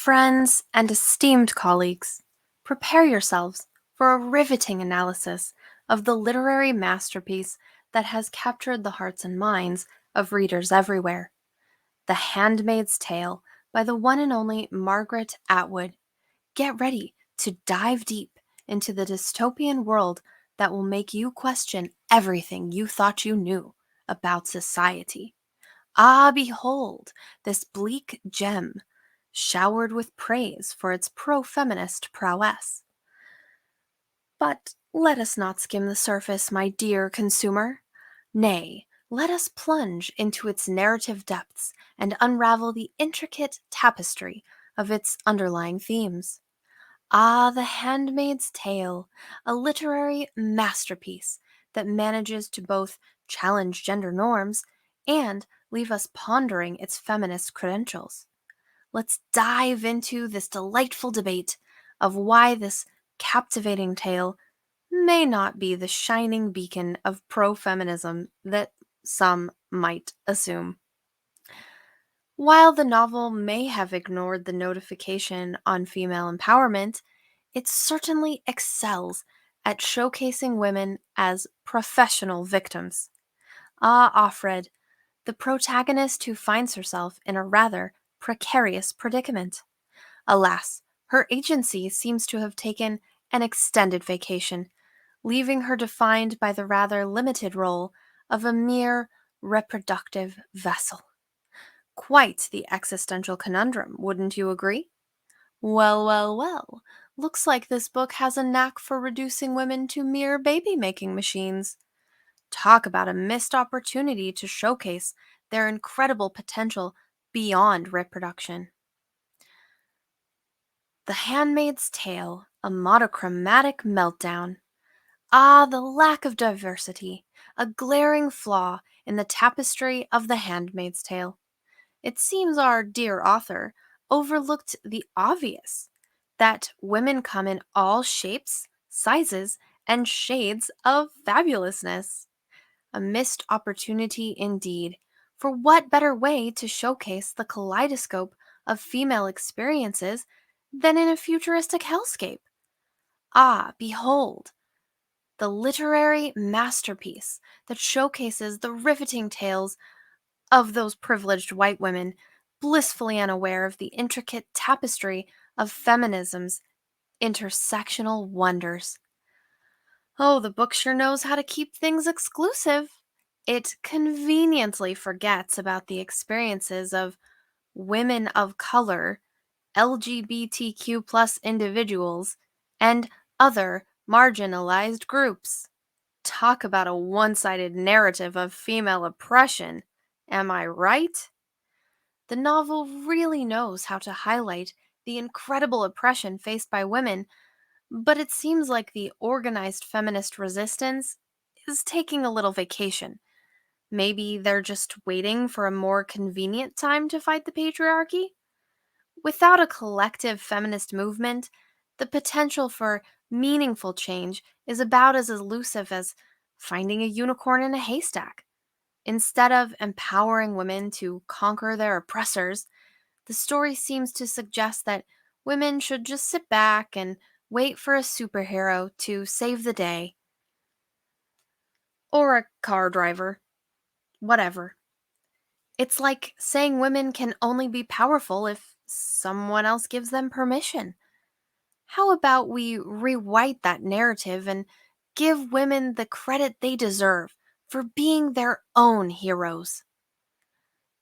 Friends and esteemed colleagues, prepare yourselves for a riveting analysis of the literary masterpiece that has captured the hearts and minds of readers everywhere. The Handmaid's Tale by the one and only Margaret Atwood. Get ready to dive deep into the dystopian world that will make you question everything you thought you knew about society. Ah, behold, this bleak gem, showered with praise for its pro-feminist prowess. But let us not skim the surface, my dear consumer. Nay, let us plunge into its narrative depths and unravel the intricate tapestry of its underlying themes. Ah, The Handmaid's Tale, a literary masterpiece that manages to both challenge gender norms and leave us pondering its feminist credentials. Let's dive into this delightful debate of why this captivating tale may not be the shining beacon of pro feminism that some might assume. While the novel may have ignored the notification on female empowerment, it certainly excels at showcasing women as professional victims. Ah, Offred, the protagonist who finds herself in a rather precarious predicament. Alas, her agency seems to have taken an extended vacation, leaving her defined by the rather limited role of a mere reproductive vessel. Quite the existential conundrum, wouldn't you agree? Well, well, well. Looks like this book has a knack for reducing women to mere baby making machines. Talk about a missed opportunity to showcase their incredible potential beyond reproduction. The Handmaid's Tale, a monochromatic meltdown. Ah, the lack of diversity, a glaring flaw in the tapestry of The Handmaid's Tale. It seems our dear author overlooked the obvious that women come in all shapes, sizes, and shades of fabulousness. A missed opportunity indeed. For what better way to showcase the kaleidoscope of female experiences than in a futuristic hellscape? Ah, behold, the literary masterpiece that showcases the riveting tales of those privileged white women, blissfully unaware of the intricate tapestry of feminism's intersectional wonders. Oh, the book sure knows how to keep things exclusive. It conveniently forgets about the experiences of women of color, LGBTQ plus individuals, and other marginalized groups. Talk about a one sided narrative of female oppression. Am I right? The novel really knows how to highlight the incredible oppression faced by women, but it seems like the organized feminist resistance is taking a little vacation. Maybe they're just waiting for a more convenient time to fight the patriarchy? Without a collective feminist movement, the potential for meaningful change is about as elusive as finding a unicorn in a haystack. Instead of empowering women to conquer their oppressors, the story seems to suggest that women should just sit back and wait for a superhero to save the day. Or a car driver. Whatever. It's like saying women can only be powerful if someone else gives them permission. How about we rewrite that narrative and give women the credit they deserve for being their own heroes?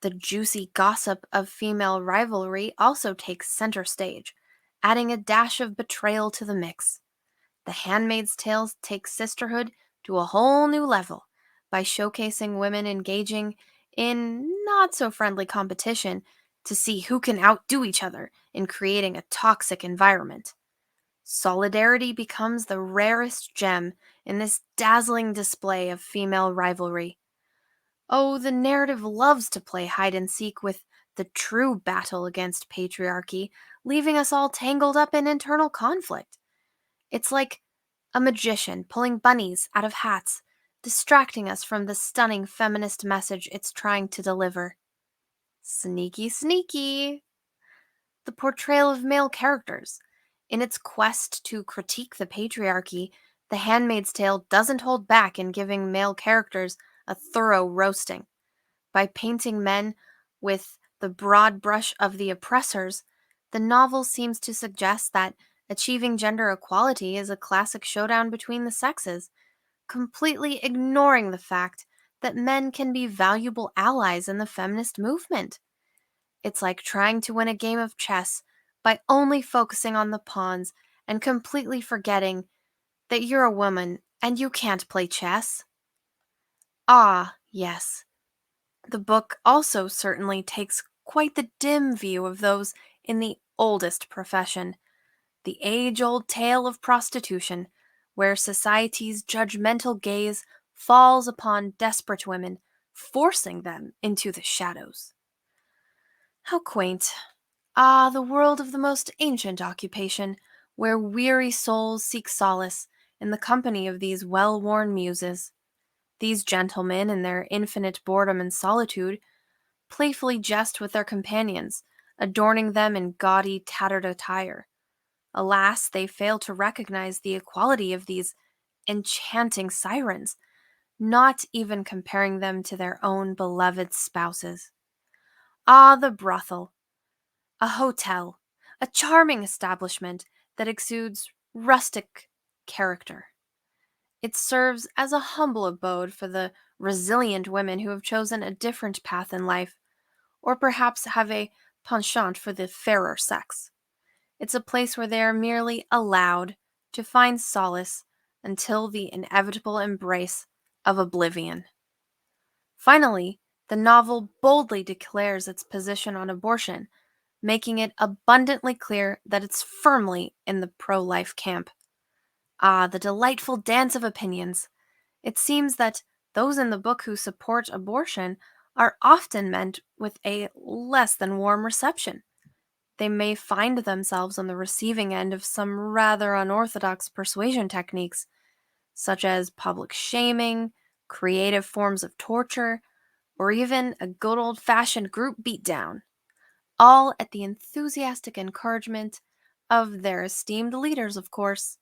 The juicy gossip of female rivalry also takes center stage, adding a dash of betrayal to the mix. The Handmaid's Tale takes sisterhood to a whole new level by showcasing women engaging in not so friendly competition to see who can outdo each other in creating a toxic environment. Solidarity becomes the rarest gem in this dazzling display of female rivalry. Oh, the narrative loves to play hide and seek with the true battle against patriarchy, leaving us all tangled up in internal conflict. It's like a magician pulling bunnies out of hats, distracting us from the stunning feminist message it's trying to deliver. Sneaky, sneaky. the portrayal of male characters. In its quest to critique the patriarchy, The Handmaid's Tale doesn't hold back in giving male characters a thorough roasting. By painting men with the broad brush of the oppressors, the novel seems to suggest that achieving gender equality is a classic showdown between the sexes, completely ignoring the fact that men can be valuable allies in the feminist movement. It's like trying to win a game of chess by only focusing on the pawns and completely forgetting that you're a woman and you can't play chess. Ah, yes. The book also certainly takes quite the dim view of those in the oldest profession, the age old tale of prostitution, where society's judgmental gaze falls upon desperate women, forcing them into the shadows. How quaint. Ah, the world of the most ancient occupation, where weary souls seek solace in the company of these well worn muses. These gentlemen, in their infinite boredom and solitude, playfully jest with their companions, adorning them in gaudy, tattered attire. Alas, they fail to recognize the equality of these enchanting sirens, not even comparing them to their own beloved spouses. Ah, the brothel, a hotel, a charming establishment that exudes rustic character. It serves as a humble abode for the resilient women who have chosen a different path in life, or perhaps have a penchant for the fairer sex. It's a place where they are merely allowed to find solace until the inevitable embrace of oblivion. Finally, the novel boldly declares its position on abortion, making it abundantly clear that it's firmly in the pro life camp. Ah, the delightful dance of opinions! It seems that those in the book who support abortion are often met with a less than warm reception. They may find themselves on the receiving end of some rather unorthodox persuasion techniques, such as public shaming, creative forms of torture, or even a good old fashioned group beatdown, all at the enthusiastic encouragement of their esteemed leaders, of course.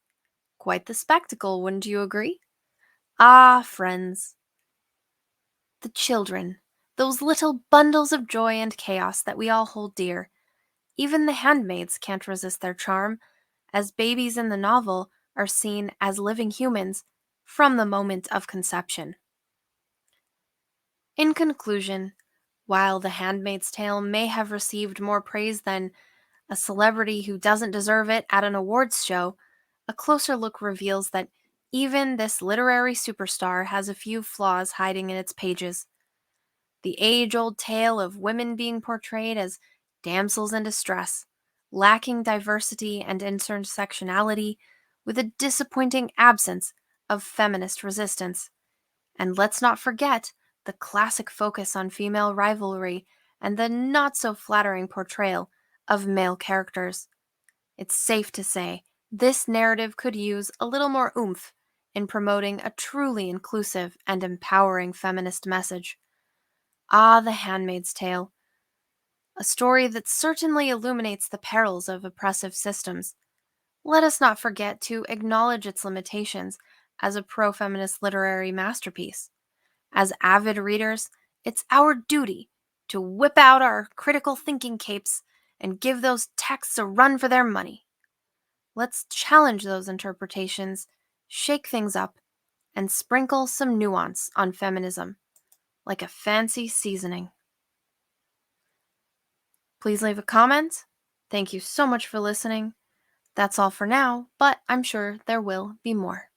Quite the spectacle, wouldn't you agree? Ah, friends, the children, those little bundles of joy and chaos that we all hold dear. Even the handmaids can't resist their charm, as babies in the novel are seen as living humans from the moment of conception. In conclusion, while The Handmaid's Tale may have received more praise than a celebrity who doesn't deserve it at an awards show, a closer look reveals that even this literary superstar has a few flaws hiding in its pages. The age old tale of women being portrayed as damsels in distress, lacking diversity and intersectionality, with a disappointing absence of feminist resistance. And let's not forget the classic focus on female rivalry and the not so flattering portrayal of male characters. It's safe to say this narrative could use a little more oomph in promoting a truly inclusive and empowering feminist message. Ah, The Handmaid's Tale, a story that certainly illuminates the perils of oppressive systems. Let us not forget to acknowledge its limitations as a pro feminist literary masterpiece. As avid readers, it's our duty to whip out our critical thinking capes and give those texts a run for their money. Let's challenge those interpretations, shake things up, and sprinkle some nuance on feminism, like a fancy seasoning. Please leave a comment. Thank you so much for listening. That's all for now, but I'm sure there will be more.